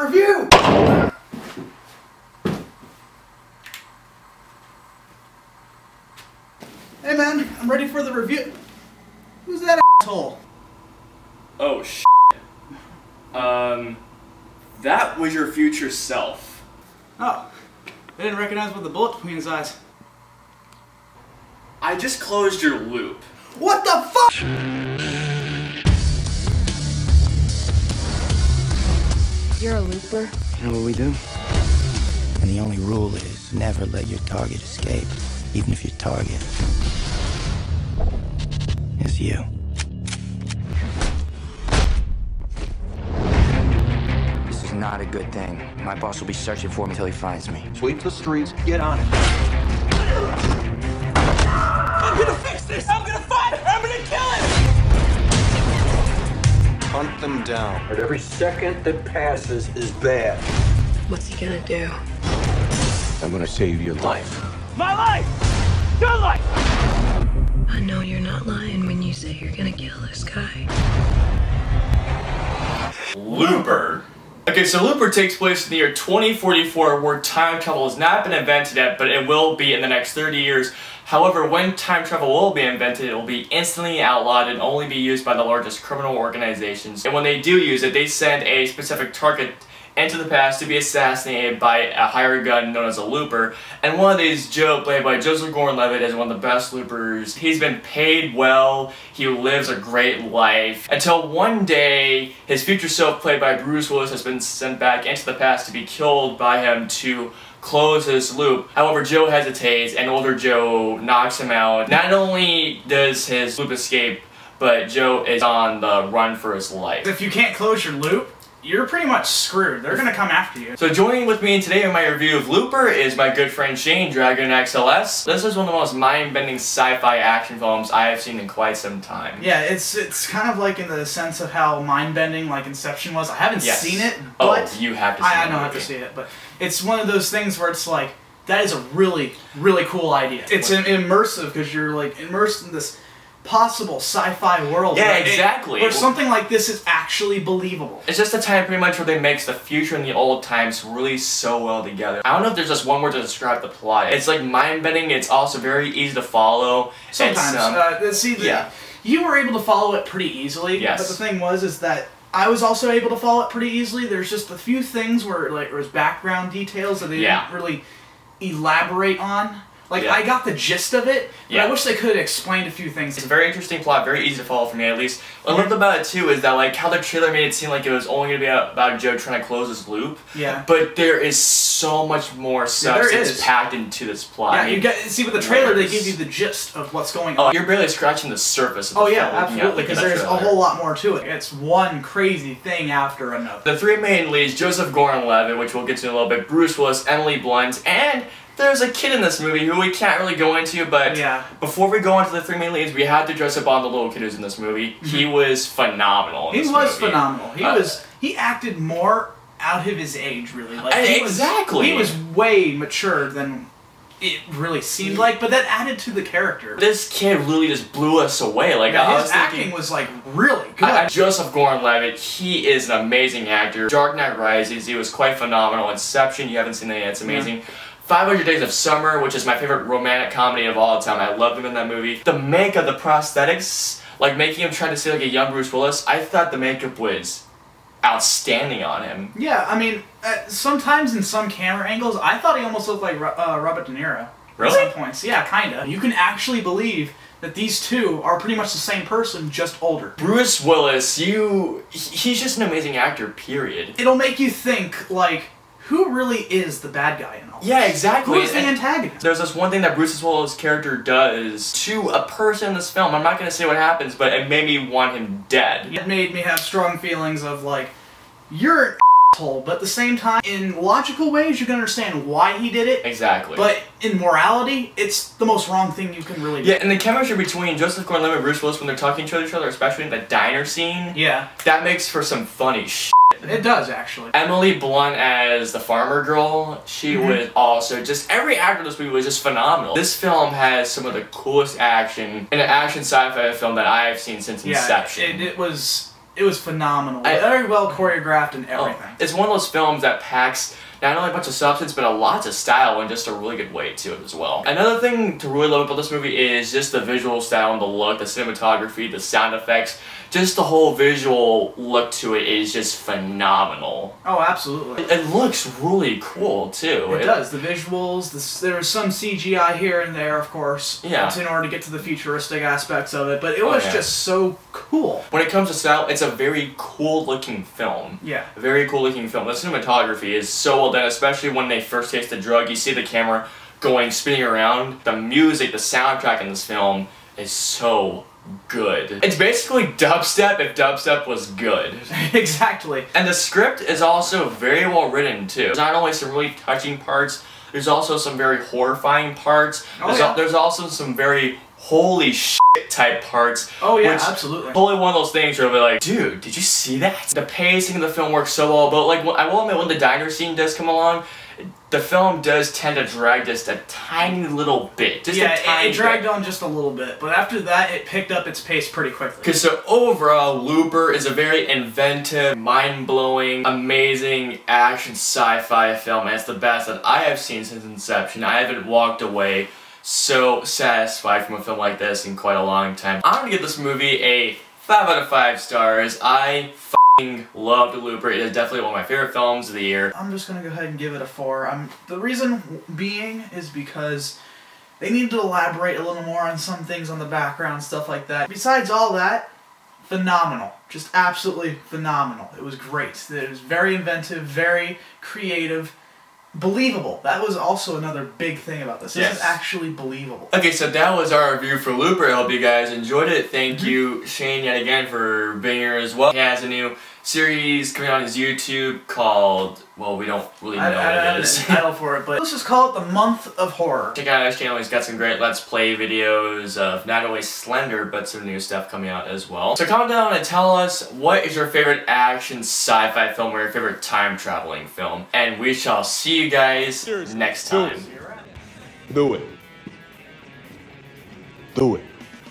the review! Hey man, I'm ready for the review. Who's that asshole? Oh shit. That was your future self. Oh, I didn't recognize with the bullet between his eyes. I just closed your loop. What the fuck? You're a looper. You know what we do? And the only rule is never let your target escape, even if your target is you. This is not a good thing. My boss will be searching for me until he finds me. Sweep the streets, get on it. I'm gonna fix this! I'm gonna find him! I'm gonna kill him! Hunt them down. But every second that passes is bad. What's he gonna do? I'm gonna save your life. My life! Your life! I know you're not lying when you say you're gonna kill this guy. Looper. Okay, so Looper takes place in the year 2044, where time travel has not been invented yet, but it will be in the next 30 years. However, when time travel will be invented, it will be instantly outlawed and only be used by the largest criminal organizations. And when they do use it, they send a specific target into the past to be assassinated by a hired gun known as a looper. And one of these, Joe, played by Joseph Gordon-Levitt, is one of the best loopers. He's been paid well, he lives a great life, until one day his future self, played by Bruce Willis, has been sent back into the past to be killed by him to close his loop. However, Joe hesitates and older Joe knocks him out. Not only does his loop escape, but Joe is on the run for his life. If you can't close your loop, you're pretty much screwed. They're gonna come after you. So joining with me today in my review of Looper is my good friend Shane, Dragoonxls. This is one of the most mind-bending sci-fi action films I have seen in quite some time. Yeah, it's kind of like in the sense of how mind-bending like Inception was. I haven't seen it, Oh, but you have to see it. I don't have to see it, but it's one of those things where it's like, that is a really, really cool idea. It's immersive because you're like immersed in this possible sci-fi world. Yeah, exactly. Where something like this is actually believable. It's just a time pretty much where they mix the future and the old times really so well together. I don't know if there's just one word to describe the plot. It's like mind-bending, it's also very easy to follow. Sometimes. You were able to follow it pretty easily, yes. But the thing is that I was also able to follow it pretty easily. There's just a few things where like there's background details that they didn't really elaborate on. Like, I got the gist of it, but I wish they could have explained a few things. It's a very interesting plot, very easy to follow for me at least. What I loved about it too is that like how the trailer made it seem like it was only going to be about Joe trying to close his loop. Yeah. But there is so much more substance packed into this plot. Yeah, you get see with the trailer they give you the gist of what's going on. Oh, you're barely scratching the surface of the film. Absolutely, because there's a whole lot more to it. It's one crazy thing after another. The three main leads, Joseph Gordon-Levitt, which we'll get to in a little bit, Bruce Willis, Emily Blunt, and there's a kid in this movie who we can't really go into, but before we go into the three main leads, we have to dress up on the little kid who's in this movie. He was phenomenal in this movie. Phenomenal. He acted more out of his age, really. Like, he was way mature than it really seemed like, but that added to the character. This kid really just blew us away. Like his acting was like really good. Joseph Gordon-Levitt, he is an amazing actor. Dark Knight Rises, he was quite phenomenal. Inception, you haven't seen that yet, it's amazing. 500 Days of Summer, which is my favorite romantic comedy of all time. I loved him in that movie. The makeup, the prosthetics, like making him try to say like a young Bruce Willis, I thought the makeup was outstanding on him. Yeah, I mean, sometimes in some camera angles, I thought he almost looked like Robert De Niro. Really? At some points. Yeah, kinda. You can actually believe that these two are pretty much the same person, just older. Bruce Willis, he's just an amazing actor, period. It'll make you think, like, who really is the bad guy in all this? Yeah, exactly. Who is the antagonist? There's this one thing that Bruce Willis' character does to a person in this film. I'm not going to say what happens, but it made me want him dead. It made me have strong feelings of, like, you're an asshole, but at the same time, in logical ways, you can understand why he did it. Exactly. But in morality, it's the most wrong thing you can really do. Yeah, and the chemistry between Joseph Gordon-Levitt and Bruce Willis when they're talking to each other, especially in the diner scene, that makes for some funny shit. It does, actually. Emily Blunt as the farmer girl, she was also just, every actor in this movie was just phenomenal. This film has some of the coolest action in an action sci-fi film that I have seen since Inception. It was it was phenomenal. Very well choreographed and everything. It's one of those films that packs not only a bunch of substance, but a lot of style in just a really good way to it as well. Another thing to really love about this movie is just the visual style and the look, the cinematography, the sound effects. Just the whole visual look to it is just phenomenal. Oh, absolutely. It looks really cool, too. It does. The visuals, there's some CGI here and there, of course, in order to get to the futuristic aspects of it, but it was just so cool. When it comes to style, it's a very cool-looking film. Yeah. A very cool-looking film. The cinematography is so well done, especially when they first taste the drug. You see the camera spinning around. The music, the soundtrack in this film is so good. It's basically dubstep if dubstep was good. Exactly. And the script is also very well written too. There's not only some really touching parts, there's also some very horrifying parts. There's also some very holy shit type parts. Oh yeah, absolutely. Totally one of those things where we're like, dude, did you see that? The pacing of the film works so well, but like, I will admit when the diner scene does come along, the film does tend to drag just a tiny little bit. It dragged on just a little bit, but after that, it picked up its pace pretty quickly. Okay, so overall, Looper is a very inventive, mind-blowing, amazing action sci-fi film, and it's the best that I have seen since inception. I haven't walked away so satisfied from a film like this in quite a long time. I'm gonna give this movie a 5 out of 5 stars. I loved Looper. It is definitely one of my favorite films of the year. I'm just gonna go ahead and give it a 4. The reason being is because they need to elaborate a little more on some things on the background, stuff like that. Besides all that, phenomenal. Just absolutely phenomenal. It was great. It was very inventive, very creative. Believable. That was also another big thing about this. This is actually believable. Okay, so that was our review for Looper. I hope you guys enjoyed it. Thank you, Shane, yet again for being here as well. He has a new series coming on his YouTube called, well, we don't really know what it is. I don't know for it, but let's just call it the month of horror. Check out his channel. He's got some great Let's Play videos of not only Slender, but some new stuff coming out as well. So comment down and tell us what is your favorite action sci-fi film or your favorite time traveling film. And we shall see you guys next time. Do it. Do it.